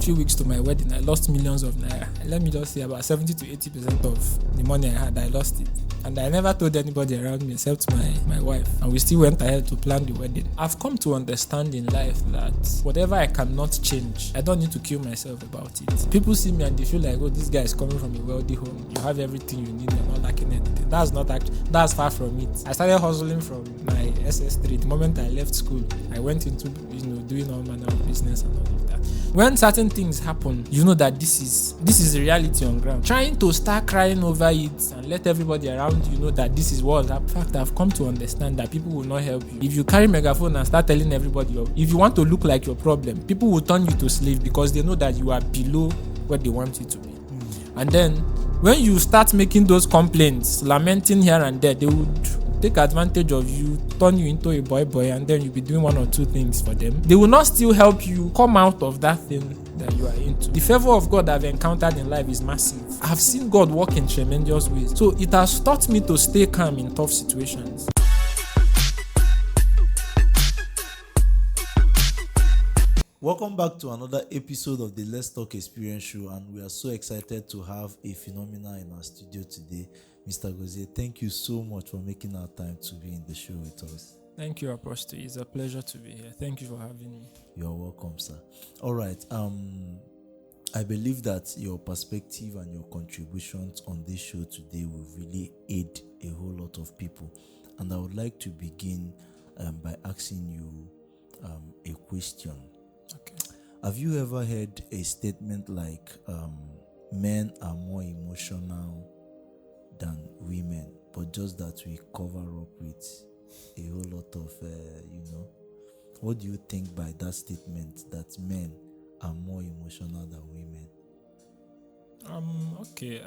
few weeks to my wedding, I lost millions of naira. And let me just say about 70 to 80% of the money I had, I lost it. And I never told anybody around me except my wife. And we still went ahead to plan the wedding. I've come to understand in life that whatever I cannot change, I don't need to kill myself about it. People see me and they feel like, oh, this guy is coming from a wealthy home. You have everything you need, you're not lacking anything. That's far from it. I started hustling from my SS3. The moment I left school, I went into doing all manner of business and all of that. When certain things happen, you know that this is the reality on ground. Trying to start crying over it and let everybody around you know that this is what happened. In fact, I've come to understand that people will not help you. If you carry megaphone and start telling everybody, if you want to look like your problem, people will turn you to slave because they know that you are below what they want you to be. And then when you start making those complaints, lamenting here and there, they would take advantage of you, turn you into a boy, and then you'll be doing one or two things for them. They will not still help you come out of that thing that you are into. The favor of God I've encountered in life is massive. I've seen God work in tremendous ways. So it has taught me to stay calm in tough situations. Welcome back to another episode of the Let's Talk Experience Show, and we are so excited to have a phenomenal in our studio today. Mr. Gozie, thank you so much for making our time to be in the show with us. Thank you, Apostle. It's a pleasure to be here. Thank you for having me. You're welcome, sir. All right. I believe that your perspective and your contributions on this show today will really aid a whole lot of people. And I would like to begin by asking you a question. Okay. Have you ever heard a statement like men are more emotional than women, but just that we cover up with a whole lot of, what do you think by that statement that men are more emotional than women? Okay.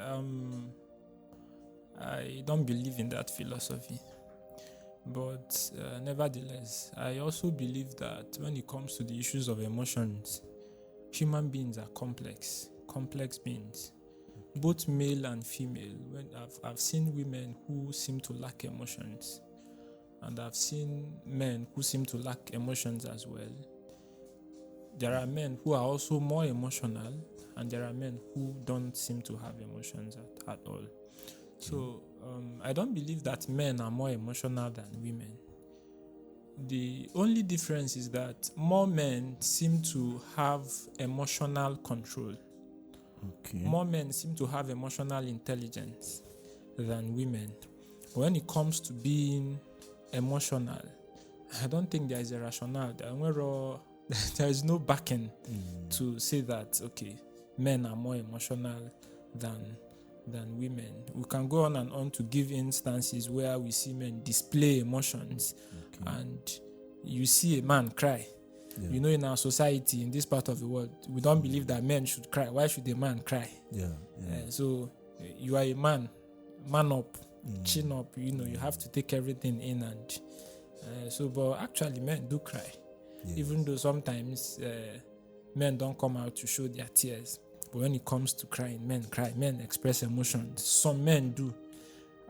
I don't believe in that philosophy, but nevertheless, I also believe that when it comes to the issues of emotions, human beings are complex beings. Both male and female. When I've seen women who seem to lack emotions, and I've seen men who seem to lack emotions as well. There are men who are also more emotional, and there are men who don't seem to have emotions at all. So I don't believe that men are more emotional than women. The only difference is that more men seem to have emotional control. Okay. More men seem to have emotional intelligence than women. When it comes to being emotional, I don't think there is a rationale. There is no backing to say that, okay, men are more emotional than women. We can go on and on to give instances where we see men display emotions, and you see a man cry. Yeah. You know, in our society, in this part of the world, we don't believe that men should cry. Why should a man cry? So you are a man up, chin up. You have to take everything in, and but actually, men do cry, even though sometimes men don't come out to show their tears. But when it comes to crying, men cry. Men express emotions. Some men do.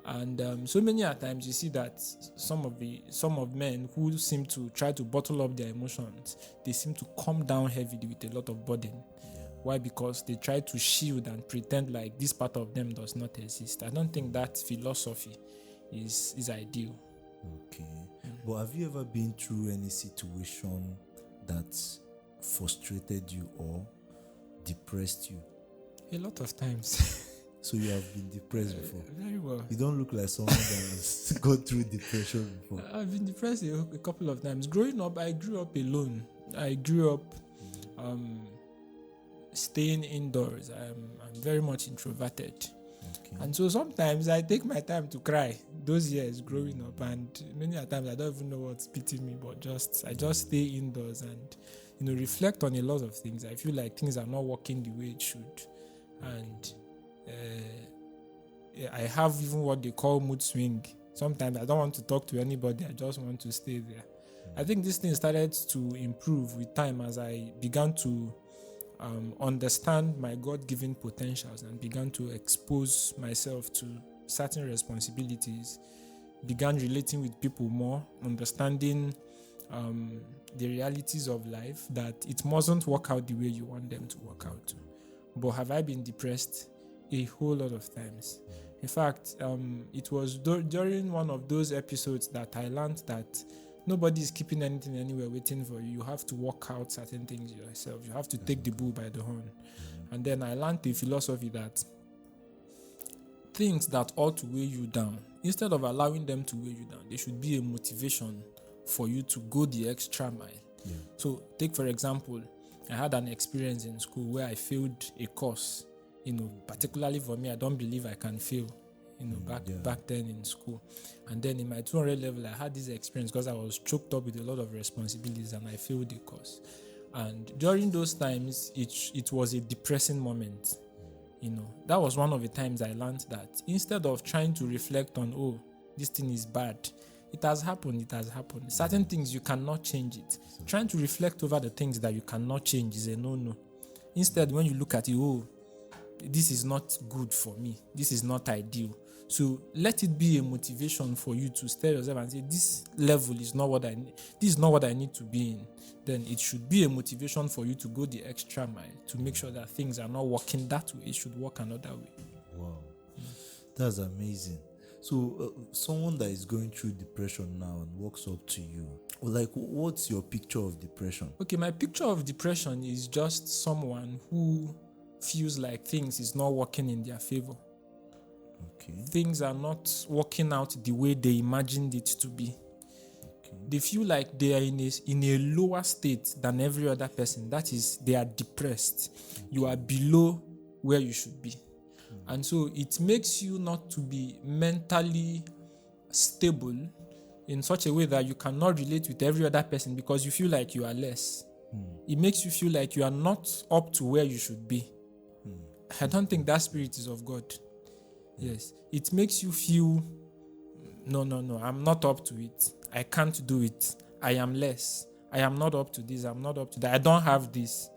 And so many times you see that some of men who seem to try to bottle up their emotions, they seem to come down heavily with a lot of burden. Why? Because they try to shield and pretend like this part of them does not exist. I don't think that philosophy is ideal. Okay. But have you ever been through any situation that frustrated you or depressed you? A lot of times. So you have been depressed before? Very well. You don't look like someone that has gone through depression before. I've been depressed a couple of times. Growing up, I grew up alone. I grew up staying indoors. I'm very much introverted. Okay. And so sometimes I take my time to cry those years growing up, and many times I don't even know what's beating me, but I just stay indoors and reflect on a lot of things. I feel like things are not working the way it should. And I have even what they call mood swing. Sometimes I don't want to talk to anybody. I just want to stay there. I think this thing started to improve with time as I began to understand my God-given potentials and began to expose myself to certain responsibilities, began relating with people more, understanding the realities of life, that it mustn't work out the way you want them to work out. But have I been depressed? A whole lot of times. In fact, it was during one of those episodes that I learned that nobody is keeping anything anywhere waiting for you. You have to work out certain things yourself. You have to take the bull by the horn. And then I learned the philosophy that things that ought to weigh you down, instead of allowing them to weigh you down, they should be a motivation for you to go the extra mile. Yeah. So take, for example, I had an experience in school where I failed a course. Particularly for me, I don't believe I can fail, back then in school. And then in my 200 level, I had this experience because I was choked up with a lot of responsibilities and I failed the course. And during those times, it was a depressing moment. That was one of the times I learned that instead of trying to reflect on, this thing is bad, it has happened. Certain things you cannot change it. Trying to reflect over the things that you cannot change is a no-no. Instead, when you look at it, this is not good for me. This is not ideal. So let it be a motivation for you to stare yourself and say, this level is not what I need. This is not what I need to be in. Then it should be a motivation for you to go the extra mile to make sure that things are not working that way. It should work another way. Wow. That's amazing. So someone that is going through depression now and walks up to you, what's your picture of depression? Okay, my picture of depression is just someone who feels like things is not working in their favor. Okay. Things are not working out the way they imagined it to be. Okay. They feel like they are in a lower state than every other person. That is, they are depressed. Okay. You are below where you should be. And so it makes you not to be mentally stable in such a way that you cannot relate with every other person because you feel like you are less. It makes you feel like you are not up to where you should be. I don't think that spirit is of God. Yes. It makes you feel, no, I'm not up to it. I can't do it. I am less. I am not up to this. I'm not up to that. I don't have this.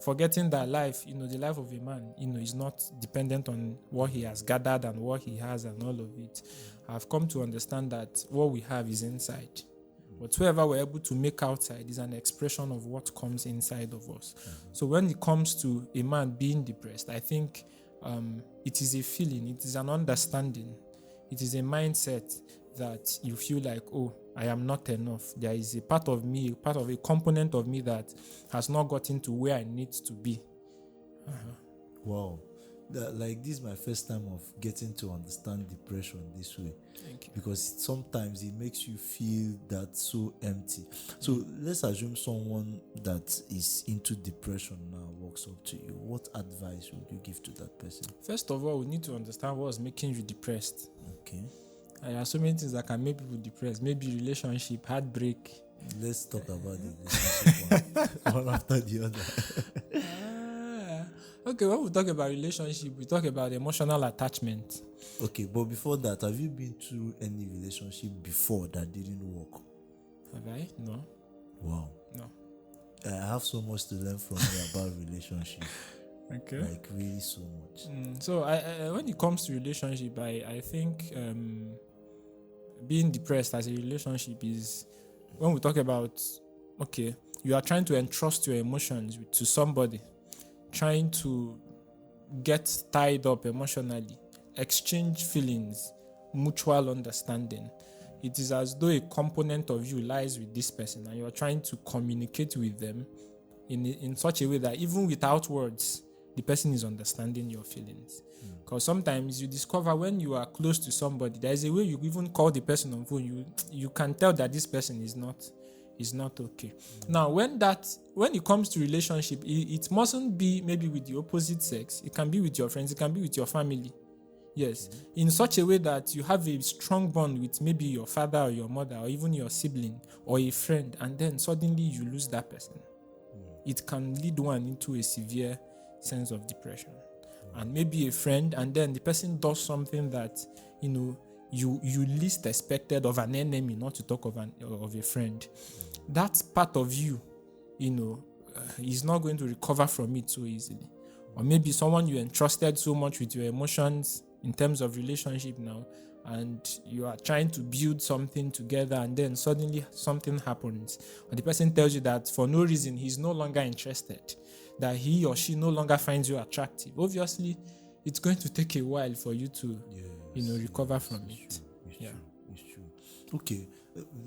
Forgetting that life, the life of a man, is not dependent on what he has gathered and what he has and all of it. I've come to understand that what we have is inside. Whatever we're able to make outside is an expression of what comes inside of us. So when it comes to a man being depressed, I think it is a feeling, it is an understanding, it is a mindset that you feel like, I am not enough. There is a part of me, part of a component of me that has not gotten to where I need to be. Wow. This is my first time of getting to understand depression this way. Thank you. Because sometimes it makes you feel that so empty. So let's assume someone that is into depression now walks up to you. What advice would you give to that person? First of all, we need to understand what's making you depressed. Okay. There are so many things that can make people depressed. Maybe relationship, heartbreak. Let's talk about the relationship one after the other. Okay, when we talk about relationship, we talk about emotional attachment. Okay, but before that, have you been through any relationship before that didn't work? Have I? No. Wow. No. I have so much to learn from you about relationship. Okay. Really so much. So I when it comes to relationship, I think being depressed as a relationship is when we talk about, you are trying to entrust your emotions to somebody, trying to get tied up emotionally, exchange feelings, mutual understanding. It is as though a component of you lies with this person and you are trying to communicate with them in such a way that even without words, the person is understanding your feelings. Because sometimes you discover when you are close to somebody, there is a way you even call the person on phone, you can tell that this person is not okay. Now, when it comes to relationship, it mustn't be maybe with the opposite sex. It can be with your friends. It can be with your family. Yes, in such a way that you have a strong bond with maybe your father or your mother or even your sibling or a friend, and then suddenly you lose that person. It can lead one into a severe sense of depression. And maybe a friend, and then the person does something that you least expected of an enemy, not to talk of a friend. That part of you, is not going to recover from it so easily. Or maybe someone you entrusted so much with your emotions in terms of relationship now, and you are trying to build something together, and then suddenly something happens, or the person tells you that for no reason he's no longer interested, that he or she no longer finds you attractive, obviously it's going to take a while for you to recover from it. It's true. Okay,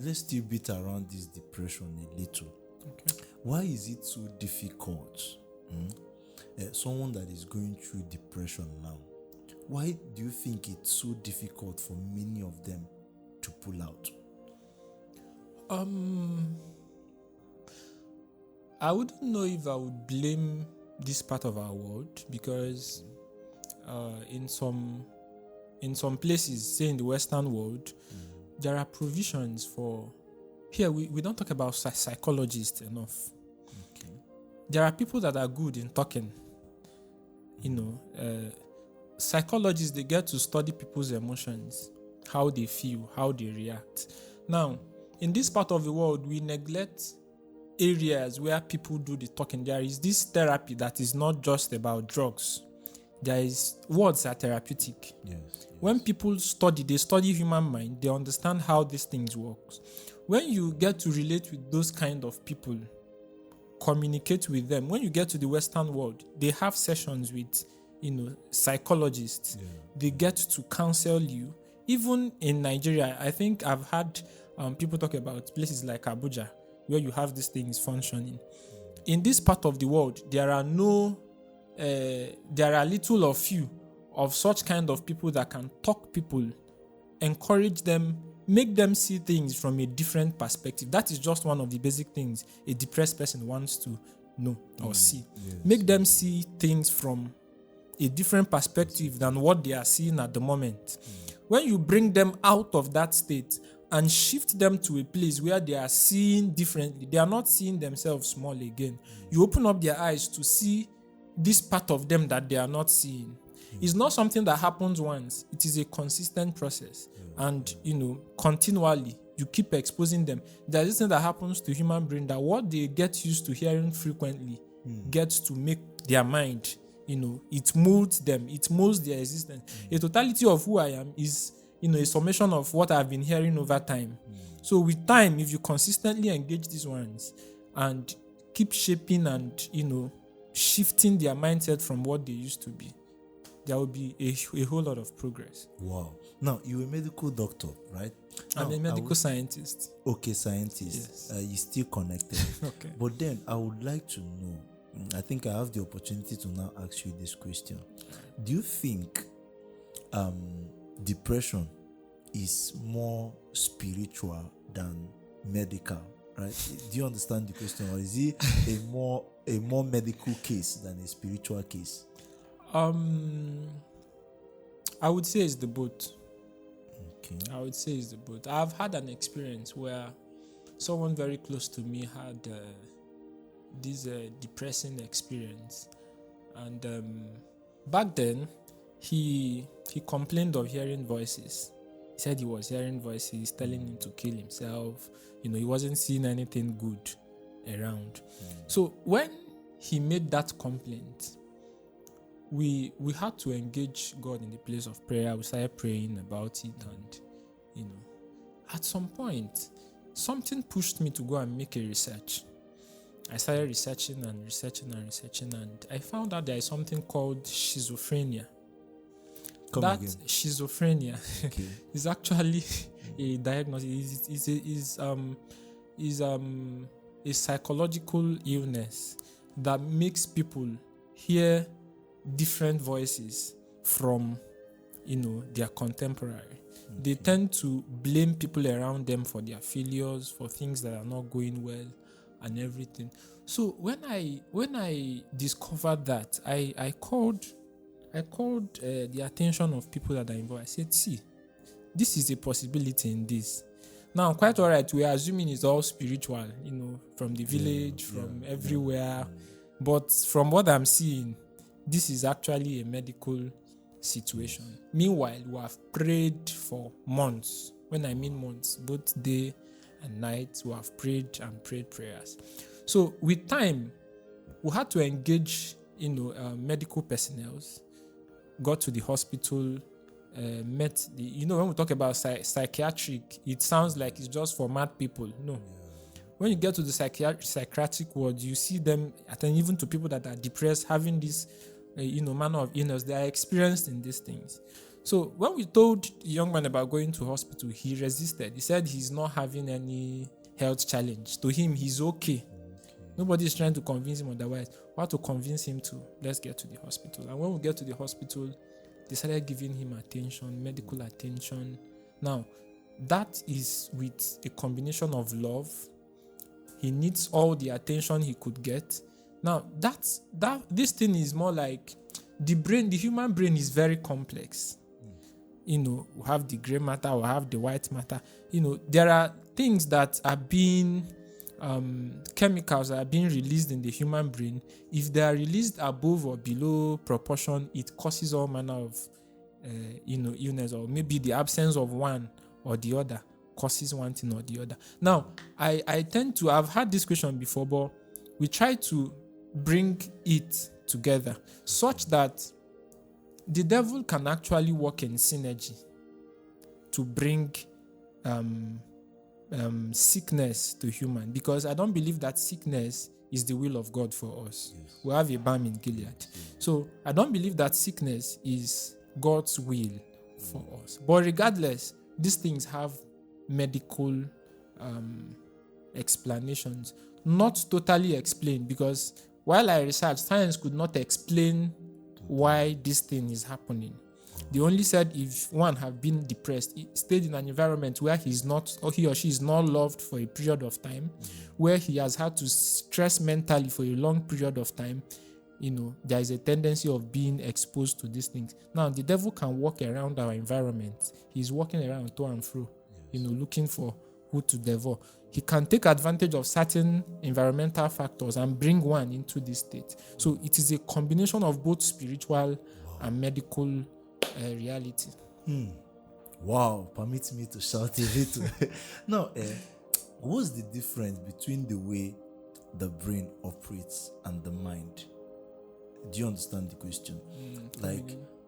let's still beat around this depression a little. Okay. Why is it so difficult? Someone that is going through depression now, why do you think it's so difficult for many of them to pull out? I wouldn't know if I would blame this part of our world, because in some places, say in the Western world, there are provisions for. Here we don't talk about psychologists enough. Okay. There are people that are good in talking. Psychologists, they get to study people's emotions, how they feel, how they react. Now, in this part of the world, we neglect areas where people do the talking. There is this therapy that is not just about drugs. There is words are therapeutic. Yes. When people they study human mind, they understand how these things work. When you get to relate with those kind of people, communicate with them, when you get to the Western world, they have sessions with psychologists. They get to counsel you. Even in Nigeria, I think I've had people talk about places like Abuja, where you have these things functioning. In this part of the world, there are little or few of such kind of people that can talk people, encourage them, make them see things from a different perspective. That is just one of the basic things a depressed person wants to know or see. Yes. Make them see things from a different perspective than what they are seeing at the moment. When you bring them out of that state and shift them to a place where they are seeing differently, they are not seeing themselves small again. You open up their eyes to see this part of them that they are not seeing. It's not something that happens once. It is a consistent process. And, continually, you keep exposing them. There's this thing that happens to human brain, that what they get used to hearing frequently gets to make their mind, it molds them. It molds their existence. A totality of who I am is, a summation of what I've been hearing over time. So with time, if you consistently engage these ones and keep shaping and, shifting their mindset from what they used to be, there will be a whole lot of progress. Wow. Now, you're a medical doctor, right? I'm a medical scientist. Okay, scientist. Yes. You're still connected. Okay. But then I would like to know, I think I have the opportunity to now ask you this question. Do you think depression is more spiritual than medical? Right? Do you understand the question, or is it a more medical case than a spiritual case? I would say it's the both. Okay. I would say it's the both. I've had an experience where someone very close to me had this depressing experience, and back then he complained of hearing voices. He said he was hearing voices telling him to kill himself. He wasn't seeing anything good around. So when he made that complaint, we had to engage God in the place of prayer. We started praying about it, and at some point, something pushed me to go and make a research. I started researching, and I found out there is something called schizophrenia. That again. Schizophrenia is actually a diagnosis. Is a psychological illness that makes people hear different voices from their contemporary. They tend to blame people around them for their failures, for things that are not going well and everything. So when I discovered that, I called the attention of people that are involved. I said, see, this is a possibility in this. Now, quite all right, we are assuming it's all spiritual, from the village, from everywhere. But from what I'm seeing, this is actually a medical situation. Meanwhile, we have prayed for months. When I mean months, both day and night, we have prayed prayers. So with time, we had to engage, medical personnel, got to the hospital, met the, when we talk about psychiatric, it sounds like it's just for mad people. No. When you get to the psychiatric world, you see them, and even to people that are depressed, having this, manner of illness, they are experienced in these things. So when we told the young man about going to hospital, he resisted. He said he's not having any health challenge. To him, he's okay. Nobody is trying to convince him otherwise. We have to convince him to, let's get to the hospital. And when we get to the hospital, they started giving him attention, medical attention. Now, that is with a combination of love. He needs all the attention he could get. Now, this thing is more like the human brain is very complex. We have the gray matter, we have the white matter. There are things that are being, chemicals that are being released in the human brain. If they are released above or below proportion, it causes all manner of, illness, or maybe the absence of one or the other causes one thing or the other. Now, I've had this question before, but we try to bring it together such that the devil can actually work in synergy to bring sickness to human, because I don't believe that sickness is the will of God for us. Yes. We have a balm in Gilead. Yes. So I don't believe that sickness is God's will for us. But regardless, these things have medical explanations, not totally explained, because while I researched, science could not explain why this thing is happening. They only said if one have been depressed, stayed in an environment where he or she is not loved for a period of time, where he has had to stress mentally for a long period of time, there is a tendency of being exposed to these things. Now, the devil can walk around our environment. He's walking around to and fro, looking for who to devour. He can take advantage of certain environmental factors and bring one into this state. So it is a combination of both spiritual and medical reality. Wow, permit me to shout a little. Now, what's the difference between the way the brain operates and the mind? Do you understand the question?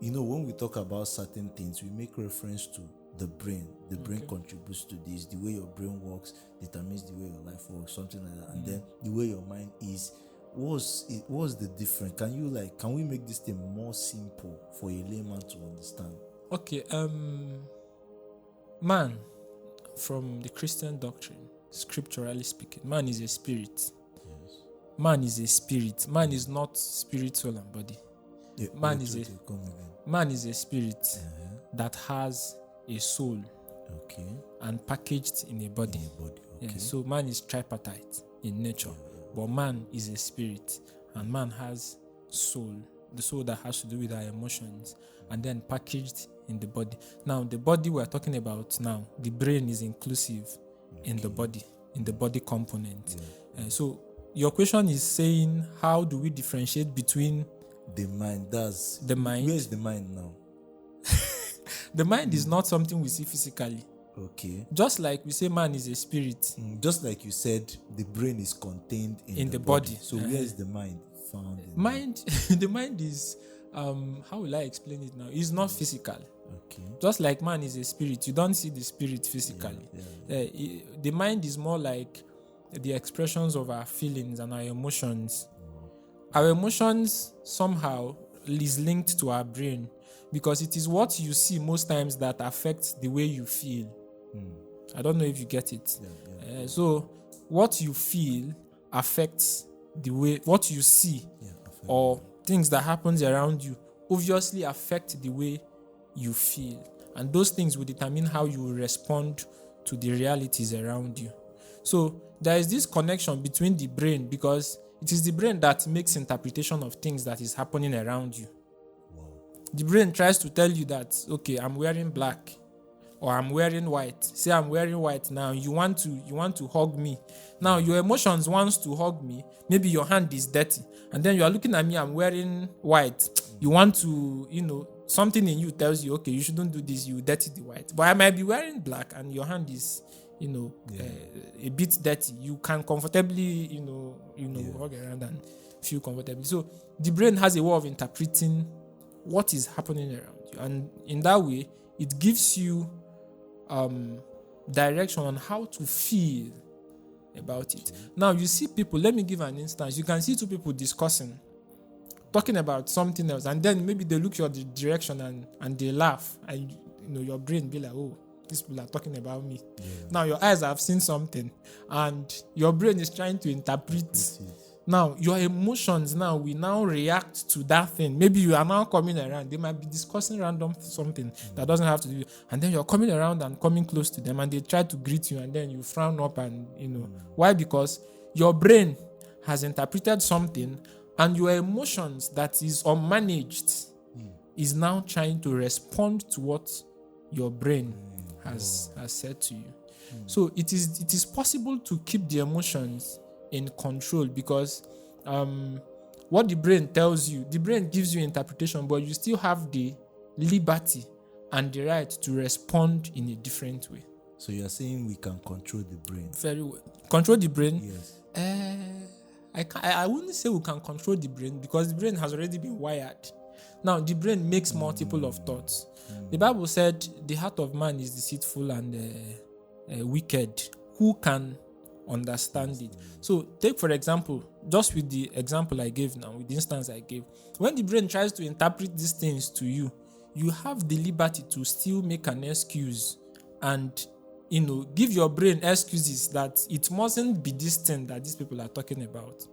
When we talk about certain things, we make reference to the brain. The brain contributes to this. The way your brain works determines the way your life works, something like that. And then the way your mind is. What's the difference? Can we make this thing more simple for a layman to understand? Okay, man, from the Christian doctrine, scripturally speaking, man is a spirit. Yes. Man is a spirit. Man is not spirit, soul, and body. Yeah, man is a spirit that has a soul, and packaged in a body. Yeah, so man is tripartite in nature, but man is a spirit, and man has soul, the soul that has to do with our emotions, and then packaged in the body. Now, the body we're talking about now, the brain is inclusive in the body component. So your question is saying, how do we differentiate between the mind? The mind. Where is the mind now? The mind is not something we see physically. Okay. Just like we say man is a spirit. Just like you said, the brain is contained in the body. So where is the mind found? The mind is, how will I explain it now? It's not physical. Okay. Just like man is a spirit, you don't see the spirit physically. The mind is more like the expressions of our feelings and our emotions. Our emotions somehow is linked to our brain, because it is what you see most times that affects the way you feel. I don't know if you get it. So what you feel affects the way what you see, or things that happens around you obviously affect the way you feel, and those things will determine how you will respond to the realities around you. So there is this connection between the brain, because it is the brain that makes interpretation of things that is happening around you. The brain tries to tell you that, okay, I'm wearing black, or I'm wearing white. Say I'm wearing white now. You want to hug me. Now your emotions wants to hug me. Maybe your hand is dirty, and then you are looking at me. I'm wearing white. You want to, something in you tells you, okay, you shouldn't do this. You dirty the white. But I might be wearing black, and your hand is, a bit dirty. You can comfortably, walk around and feel comfortable. So the brain has a way of interpreting what is happening around you. And in that way, it gives you direction on how to feel about it. Now, you see people, let me give an instance. You can see two people discussing, talking about something else, and then maybe they look your direction and they laugh, and your brain be like, oh, these people are talking about me. Yeah. Now your eyes have seen something, and your brain is trying to interpret. Now your emotions will now react to that thing. Maybe you are now coming around. They might be discussing random something that doesn't have to do, and then you're coming around and coming close to them, and they try to greet you, and then you frown up, and why? Because your brain has interpreted something, and your emotions that is unmanaged is now trying to respond to what your brain has said to you. So it is possible to keep the emotions in control, because what the brain tells you, the brain gives you interpretation, but you still have the liberty and the right to respond in a different way. So you're saying we can control the brain? Very well. Control the brain? Yes. I wouldn't say we can control the brain, because the brain has already been wired. Now, the brain makes multiple of thoughts. The Bible said the heart of man is deceitful and wicked. Who can understand it? So, take for example, just with the example I gave now, with the instance I gave, when the brain tries to interpret these things to you, you have the liberty to still make an excuse and give your brain excuses that it mustn't be this thing that these people are talking about.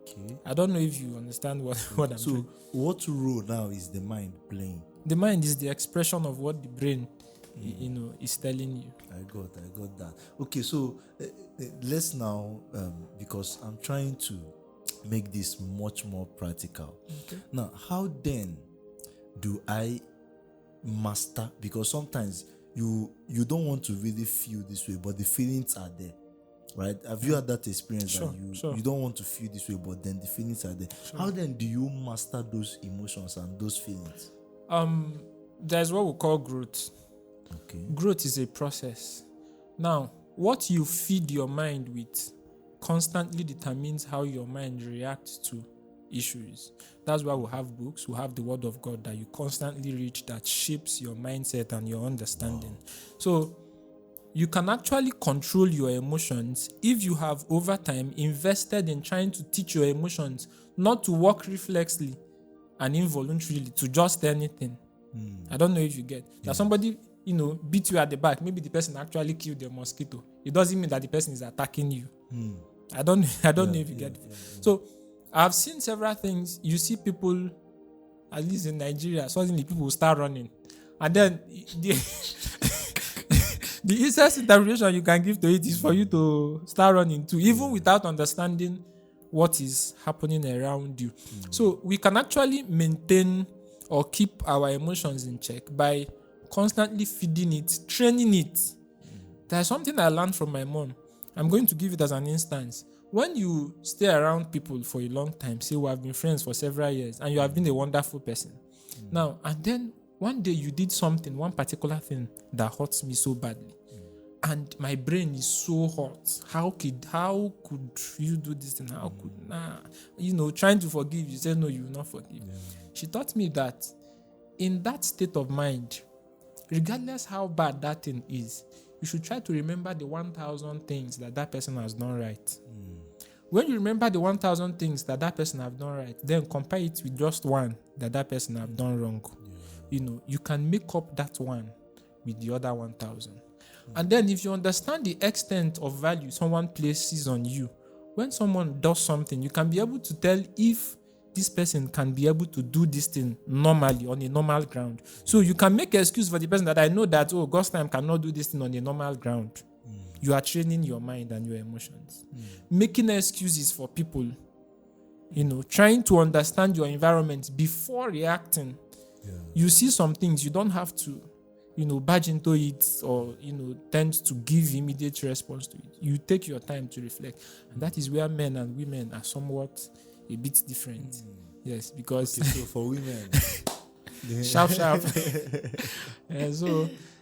Okay. I don't know if you understand what I'm saying. So, what role now is the mind playing? The mind is the expression of what the brain, is telling you. I got that. Okay, so let's now, because I'm trying to make this much more practical. Okay. Now, how then do I master? Because sometimes you don't want to really feel this way, but the feelings are there. Right? Have you had that experience that you don't want to feel this way, but then the feelings are there? Sure. How then do you master those emotions and those feelings? There's what we call growth. Okay. Growth is a process. Now, what you feed your mind with constantly determines how your mind reacts to issues. That's why we have books, we have the Word of God that you constantly read that shapes your mindset and your understanding. Wow. So, you can actually control your emotions if you have over time invested in trying to teach your emotions not to work reflexly and involuntarily to just anything. I don't know if you get. That somebody, beat you at the back. Maybe the person actually killed the mosquito. It doesn't mean that the person is attacking you. I don't know if you get it. So I've seen several things. You see people, at least in Nigeria, suddenly people start running. And then the easiest interpretation you can give to it is for you to start running too, even without understanding what is happening around you. So we can actually maintain or keep our emotions in check by constantly feeding it, training it. There's something I learned from my mom. I'm going to give it as an instance. When you stay around people for a long time, say we have been friends for several years, and you have been a wonderful person. Now, and then one day you did something, one particular thing that hurts me so badly. And my brain is so hot. How could you do this and how could trying to forgive, you say no, you will not forgive. She taught me that in that state of mind, regardless how bad that thing is, you should try to remember the 1,000 things that person has done right. When you remember the 1,000 things that person have done right, then compare it with just one that person have done wrong. You can make up that one with the other 1,000. And then if you understand the extent of value someone places on you, when someone does something, you can be able to tell if this person can be able to do this thing normally on a normal ground. So you can make an excuse for the person that I know that, Godstime cannot do this thing on a normal ground. You are training your mind and your emotions. Making excuses for people, trying to understand your environment before reacting. You see some things, you don't have to barge into it or, tend to give immediate response to it. You take your time to reflect. And that is where men and women are somewhat a bit different. Yes, because... so for women... sharp.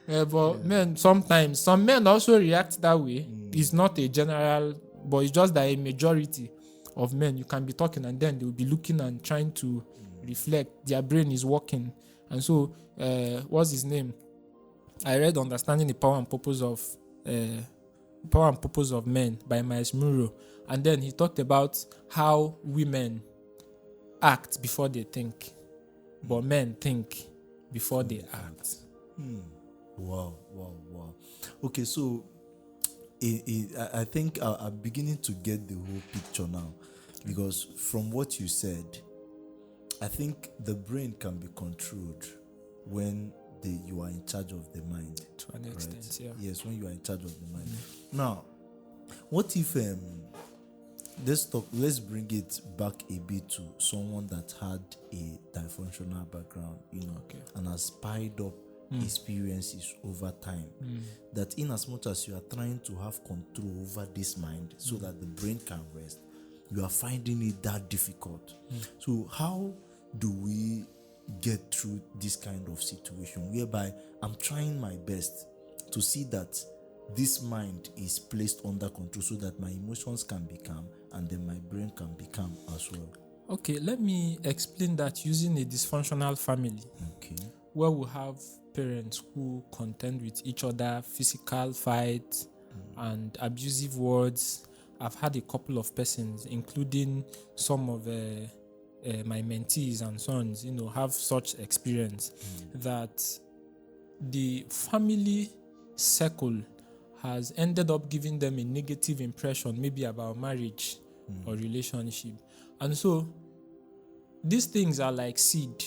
But men, sometimes, some men also react that way. It's not a general, but it's just that a majority of men, you can be talking and then they will be looking and trying to reflect, their brain is working. And so, what's his name? I read Understanding the Power and Purpose of Men by Miles Munro. And then he talked about how women act before they think, but men think before they act. Wow. Okay, so I think I'm beginning to get the whole picture now, because from what you said, I think the brain can be controlled when you are in charge of the mind. To an extent, yeah. Yes, when you are in charge of the mind. Now, what if let's bring it back a bit to someone that had a dysfunctional background, and has piled up experiences over time. That in as much as you are trying to have control over this mind so that the brain can rest, you are finding it that difficult. So how do we get through this kind of situation whereby I'm trying my best to see that this mind is placed under control so that my emotions can be calm and then my brain can be calm as well? Okay, let me explain that using a dysfunctional family. Okay. Where we have parents who contend with each other, physical fights and abusive words. I've had a couple of persons, including some of my mentees and sons, have such experience that the family circle has ended up giving them a negative impression, maybe about marriage or relationship. And so these things are like seed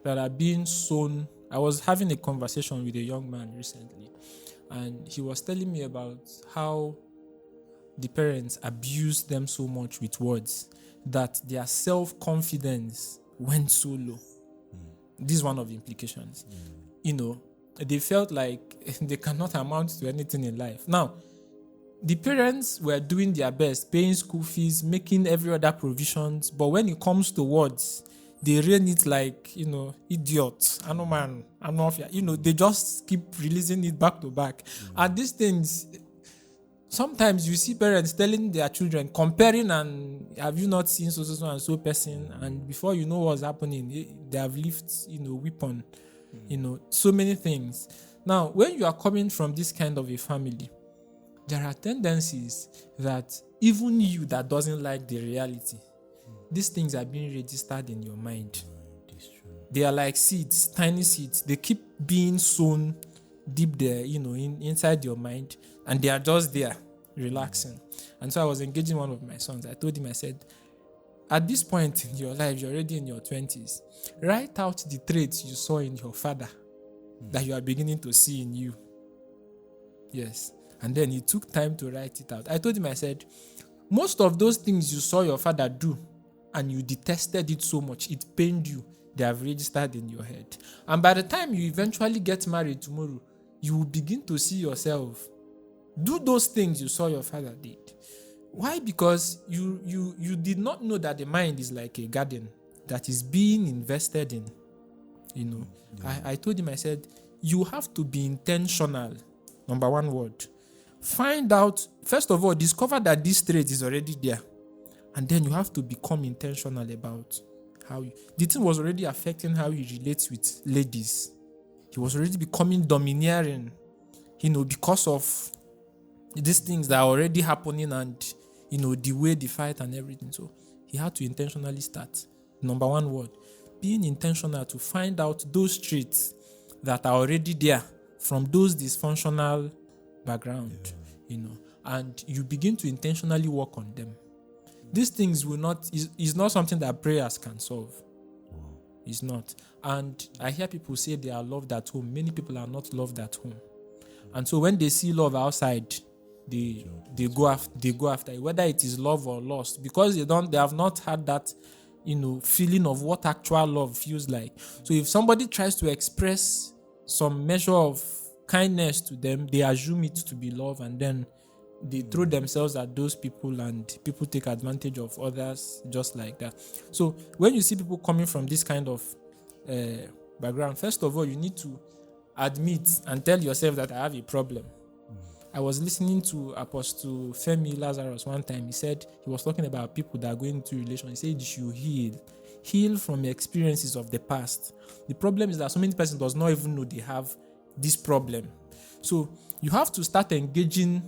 that are being sown. I was having a conversation with a young man recently, and he was telling me about how the parents abused them so much with words that their self-confidence went so low. This is one of the implications. They felt like they cannot amount to anything in life. Now, the parents were doing their best, paying school fees, making every other provisions, but when it comes to words, they ran it like, idiots. I know, man. I know. They just keep releasing it back to back. And these things, sometimes you see parents telling their children, comparing, and have you not seen so and so person? And before you know what's happening, they have lifted, weapon, so many things. Now, when you are coming from this kind of a family, there are tendencies that even you that doesn't like the reality, these things are being registered in your mind. They are like seeds, tiny seeds. They keep being sown deep there, inside your mind, and they are just there, relaxing. And so I was engaging one of my sons. I told him, I said, at this point in your life, you're already in your 20s. Write out the traits you saw in your father that you are beginning to see in you. Yes. And then he took time to write it out. I told him, I said, most of those things you saw your father do and you detested it so much, it pained you, they have registered in your head. And by the time you eventually get married tomorrow, you will begin to see yourself do those things you saw your father did. Why? Because you did not know that the mind is like a garden that is being invested in. I told him, I said, you have to be intentional. Number one word. Find out, first of all, discover that this trait is already there. And then you have to become intentional about how the thing was already affecting how he relates with ladies. He was already becoming domineering, because of these things that are already happening and, the way they fight and everything. So he had to intentionally start. Number one word, being intentional to find out those traits that are already there from those dysfunctional background, and you begin to intentionally work on them. These things is not something that prayers can solve. It's not. And I hear people say they are loved at home. Many people are not loved at home. And so when they see love outside, they go after it, whether it is love or lust, because they have not had that feeling of what actual love feels like. So if somebody tries to express some measure of kindness to them, they assume it to be love, and then they throw themselves at those people, and people take advantage of others just like that. So when you see people coming from this kind of background, first of all, you need to admit and tell yourself that I have a problem. I was listening to Apostle Femi Lazarus one time. He said he was talking about people that are going into relations. He said you should heal. heal from experiences of the past. The problem is that so many persons does not even know they have this problem. So you have to start engaging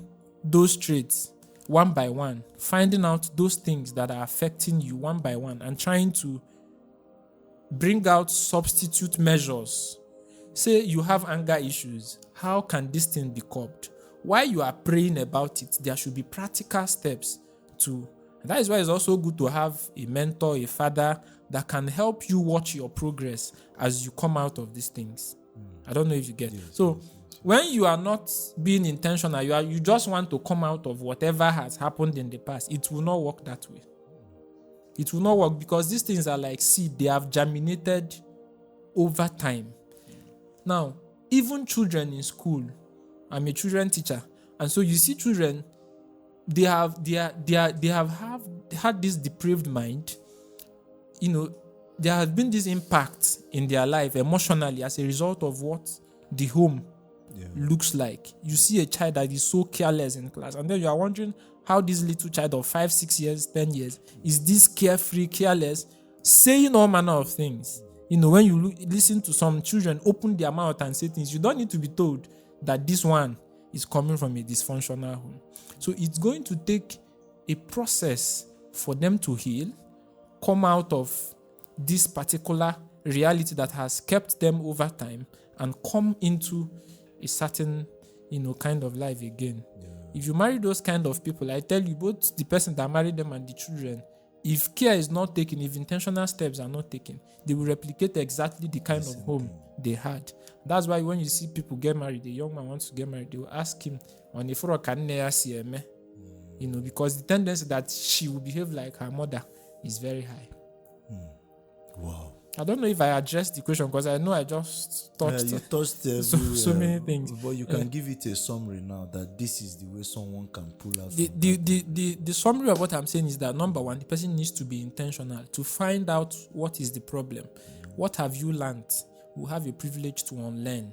those traits one by one, finding out those things that are affecting you one by one, and trying to bring out substitute measures. Say you have anger issues. How can this thing be curbed? While you are praying about it, there should be practical steps to. And that is why it's also good to have a mentor, a father that can help you watch your progress as you come out of these things. I don't know if you get it. So when you are not being intentional, you just want to come out of whatever has happened in the past, it will not work that way. It will not work because these things are like seed. They have germinated over time. Now, even children in school, I'm a children teacher, and so you see children, they have had this depraved mind. There has been this impact in their life emotionally as a result of what the home looks like. You see a child that is so careless in class, and then you are wondering how this little child of 5, 6 years, 10 years is this carefree, careless, saying all manner of things. When you listen to some children open their mouth and say things, you don't need to be told that this one is coming from a dysfunctional home. So it's going to take a process for them to heal, come out of this particular reality that has kept them over time, and come into a certain, kind of life again. Yeah. If you marry those kind of people, I tell you, both the person that married them and the children, if care is not taken, if intentional steps are not taken, they will replicate exactly the kind of home they had. That's why when you see people get married, the young man wants to get married, they will ask him, because the tendency that she will behave like her mother is very high. Wow. I don't know if I addressed the question because I know I just touched, so many things. But you can give it a summary now that this is the way someone can pull out. The summary of what I'm saying is that number one, the person needs to be intentional to find out what is the problem. What have you learned? You have a privilege to unlearn.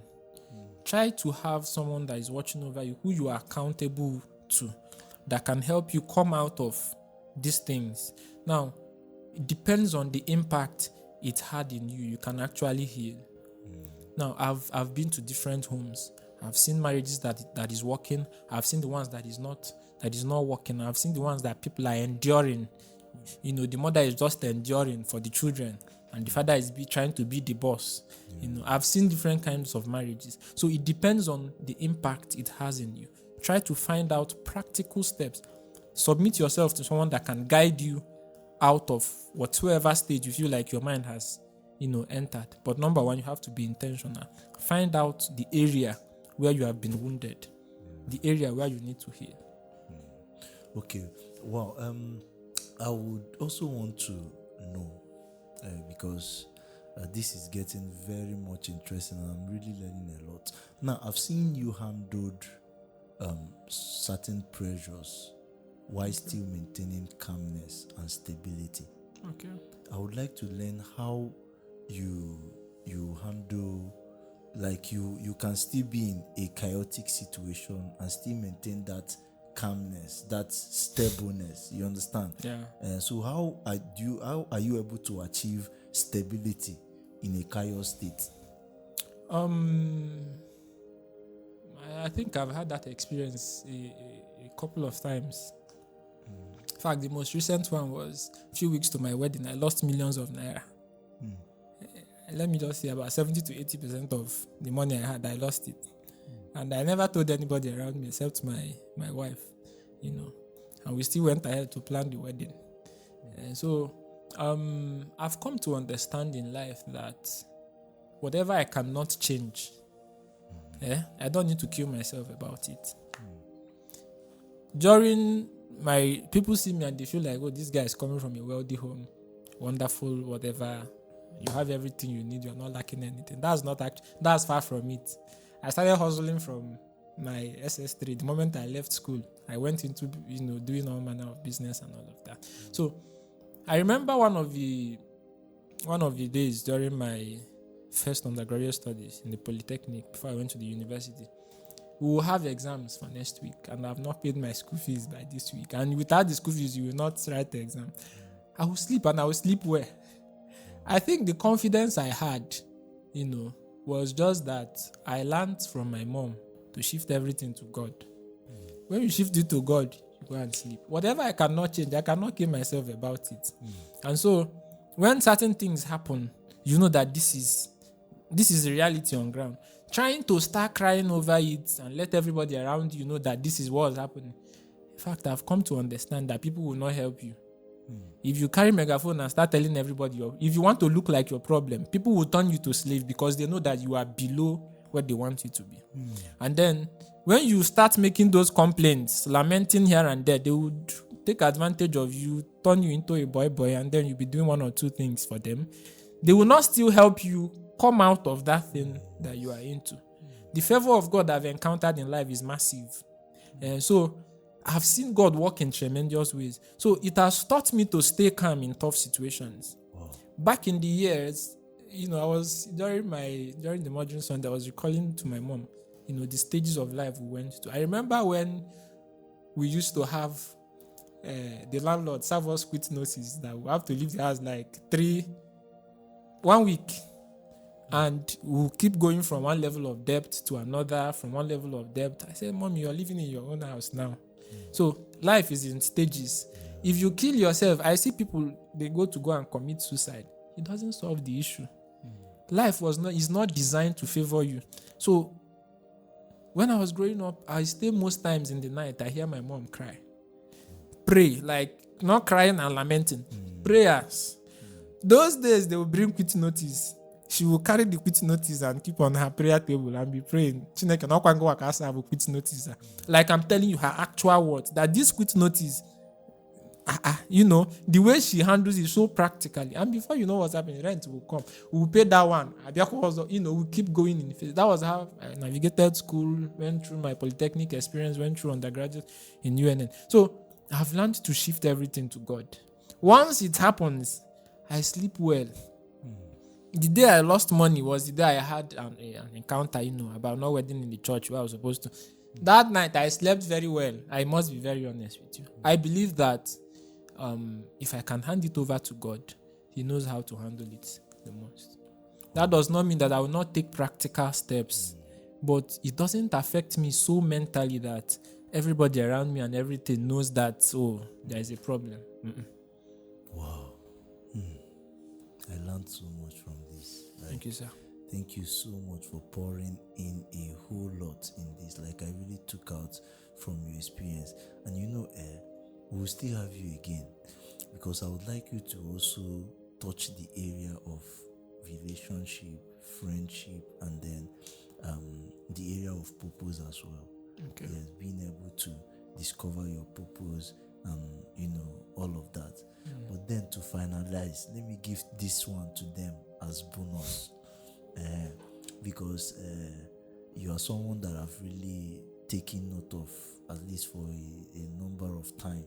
Try to have someone that is watching over you, who you are accountable to, that can help you come out of these things. Now, it depends on the impact it had in you. You can actually heal. Now, I've been to different homes. I've seen marriages that is working. I've seen the ones that is not working. I've seen the ones that people are enduring. The mother is just enduring for the children, and the father is trying to be the boss. I've seen different kinds of marriages. So it depends on the impact it has in you. Try to find out practical steps. Submit yourself to someone that can guide you out of whatsoever stage you feel like your mind has, entered. But number one, you have to be intentional. Find out the area where you have been wounded, the area where you need to heal. Okay. Well, I would also want to know, because this is getting very much interesting and I'm really learning a lot. Now, I've seen you handled certain pressures while still maintaining calmness and stability. Okay. I would like to learn how you handle, like you can still be in a chaotic situation and still maintain that calmness, that stableness. You understand? Yeah. So how are you able to achieve stability in a chaos state? I think I've had that experience a couple of times. In fact, the most recent one was a few weeks to my wedding. I lost millions of naira. Let me just say about 70 to 80% of the money I had, I lost it. And I never told anybody around me except my wife, And we still went ahead to plan the wedding. And so I've come to understand in life that whatever I cannot change, I don't need to kill myself about it. During people see me and they feel like, oh, this guy is coming from a wealthy home, wonderful, whatever. You have everything you need. You're not lacking anything. That's far from it. I started hustling from my SS3. The moment I left school, I went into doing all manner of business and all of that. So I remember one of the days during my first undergraduate studies in the Polytechnic before I went to the university. We will have exams for next week, and I've not paid my school fees by this week. And without the school fees, you will not write the exam. I will sleep, and I will sleep well. I think the confidence I had, was just that I learned from my mom to shift everything to God. When you shift it to God, you go and sleep. Whatever I cannot change, I cannot kill myself about it. And so when certain things happen, you know that this is reality on ground. Trying to start crying over it and let everybody around you know that this is what is happening. In fact, I've come to understand that people will not help you. If you carry megaphone and start telling everybody, if you want to look like your problem, people will turn you to slave because they know that you are below where they want you to be. And then when you start making those complaints, lamenting here and there, they would take advantage of you, turn you into a boy, and then you'll be doing one or two things for them. They will not still help you come out of that thing that you are into. The favor of God I've encountered in life is massive. And so I've seen God work in tremendous ways. So it has taught me to stay calm in tough situations. Wow. Back in the years, I was during the Modern Sunday, I was recalling to my mom, the stages of life we went to. I remember when we used to have the landlord serve us quit notice that we have to leave the house like 1 week. And we'll keep going from one level of debt to another, from one level of debt. I said, Mom, you're living in your own house now. So life is in stages. If you kill yourself, I see people, they go and commit suicide. It doesn't solve the issue. Life is not designed to favor you. So when I was growing up, I stay most times in the night, I hear my mom cry. Pray, like not crying and lamenting. Prayers. Those days, they will bring quit notice. She will carry the quit notice and keep on her prayer table and be praying. Like I'm telling you her actual words, that this quit notice, the way she handles it so practically. And before you know what's happening, rent will come. We'll pay that one. We'll keep going in the face. That was how I navigated school, went through my polytechnic experience, went through undergraduate in UNN. So I've learned to shift everything to God. Once it happens, I sleep well. The day I lost money was the day I had an encounter, about not wedding in the church where I was supposed to. That night, I slept very well. I must be very honest with you. I believe that if I can hand it over to God, He knows how to handle it the most. That does not mean that I will not take practical steps, but it doesn't affect me so mentally that everybody around me and everything knows that, there is a problem. Wow. I learned so much from this. Thank you, sir. Thank you so much for pouring in a whole lot in this. Like, I really took out from your experience. And we'll still have you again, because I would like you to also touch the area of relationship, friendship, and then the area of purpose as well. Okay. Yes, being able to discover your purpose and all of that. But then to finalize, let me give this one to them as bonus, because you are someone that I've really taken note of, at least for a number of time.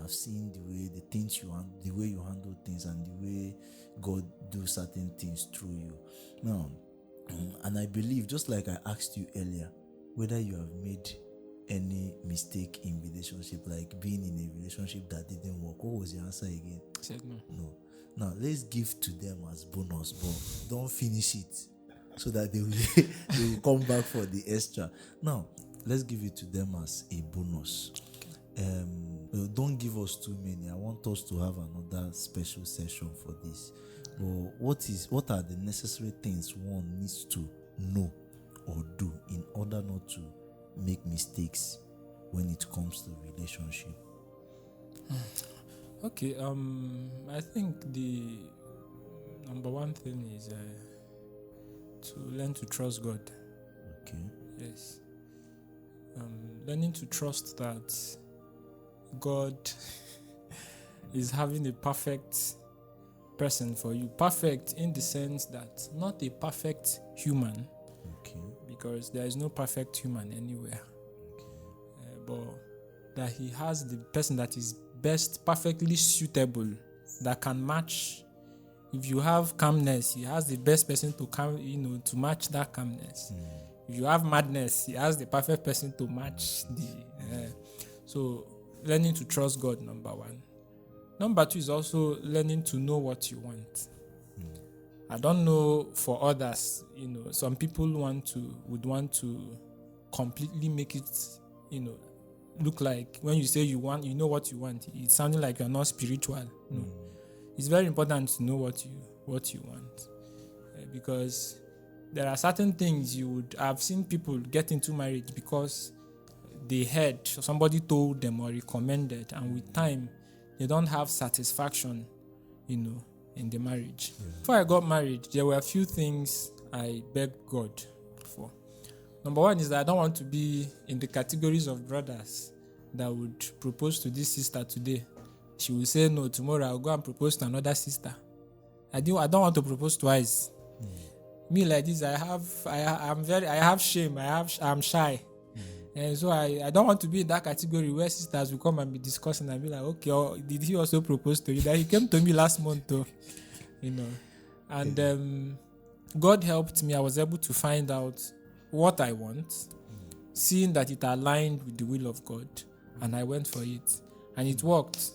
I've seen the way you handle things, and the way God do certain things through you. Now, and I believe, just like I asked you earlier, whether you have made any mistake in relationship, like being in a relationship that didn't work. What was your answer again? I said no. No. Now let's give to them as bonus, but don't finish it so that they will come back for the extra. Now let's give it to them as a bonus. Don't give us too many. I want us to have another special session for this. But what are the necessary things one needs to know or do in order not to make mistakes when it comes to relationship? Okay, I think the number one thing is to learn to trust God. Okay. Yes. Learning to trust that God is having a perfect person for you. Perfect in the sense that not a perfect human. Okay. Because there is no perfect human anywhere. Okay. But that He has the person that is best, perfectly suitable, that can match. If you have calmness, He has the best person to match that calmness. If you have madness, He has the perfect person to match the. So learning to trust God, number one. Number two is also learning to know what you want. I don't know for others, some people would want to completely make it, look like when you say you want, what you want, it's sounding like you're not spiritual. No. It's very important to know what you want. Because there are certain things I've seen people get into marriage because they heard, or somebody told them or recommended, and with time, they don't have satisfaction, in the marriage. Yeah. Before I got married, there were a few things I begged God for. Number one is that I don't want to be in the categories of brothers that would propose to this sister today. She will say no, tomorrow I'll go and propose to another sister. I don't want to propose twice. Me like this, I have shame. I'm shy. And so I don't want to be in that category where sisters will come and be discussing and be like, okay, did he also propose to you? That he came to me last month though, And God helped me. I was able to find out what I want, seeing that it aligned with the will of God, and I went for it. And it worked.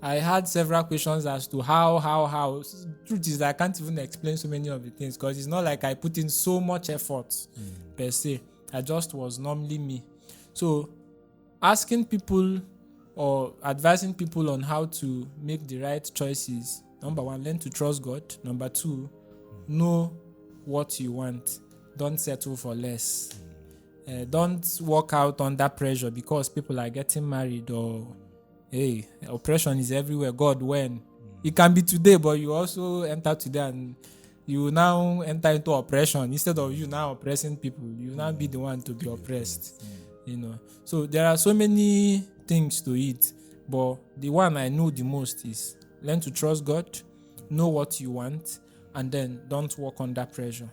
I had several questions as to how. Truth is, I can't even explain so many of the things because it's not like I put in so much effort per se. I just was normally me. So, asking people or advising people on how to make the right choices. Number one, learn to trust God. Number two, know what you want. Don't settle for less. Don't walk out under pressure because people are getting married or, hey, oppression is everywhere. God, when? It can be today, but you also enter today and you now enter into oppression. Instead of you now oppressing people, you now be the one to be oppressed. So there are so many things to it, but the one I know the most is learn to trust God, know what you want, and then don't walk under pressure.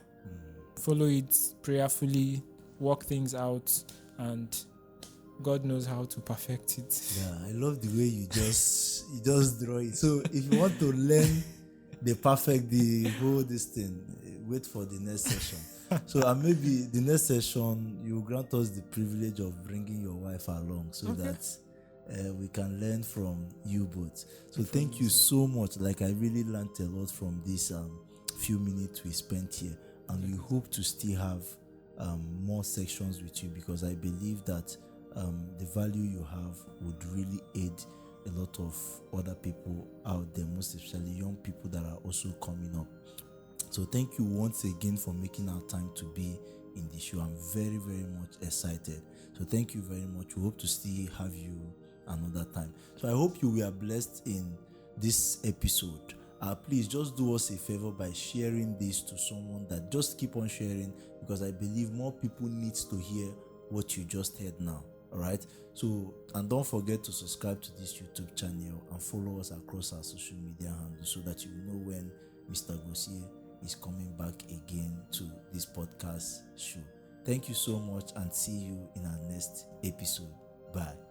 Follow it prayerfully, work things out, and God knows how to perfect it. Yeah, I love the way you just draw it. So if you want to learn the whole this thing, wait for the next session. So maybe the next session you grant us the privilege of bringing your wife along so that we can learn from you both. So thank you so much. Like I really learned a lot from this few minutes we spent here, and we hope to still have more sections with you because I believe that the value you have would really aid a lot of other people out there, most especially young people that are also coming up. So thank you once again for making our time to be in the show. I'm very, very much excited. So thank you very much. We hope to still have you another time. So I hope you were blessed in this episode. Please just do us a favor by sharing this to someone. That just keep on sharing because I believe more people need to hear what you just heard now. All right. So, and don't forget to subscribe to this YouTube channel and follow us across our social media handles so that you know when Mr. Gossier is coming back again to this podcast show. Thank you so much and see you in our next episode. Bye.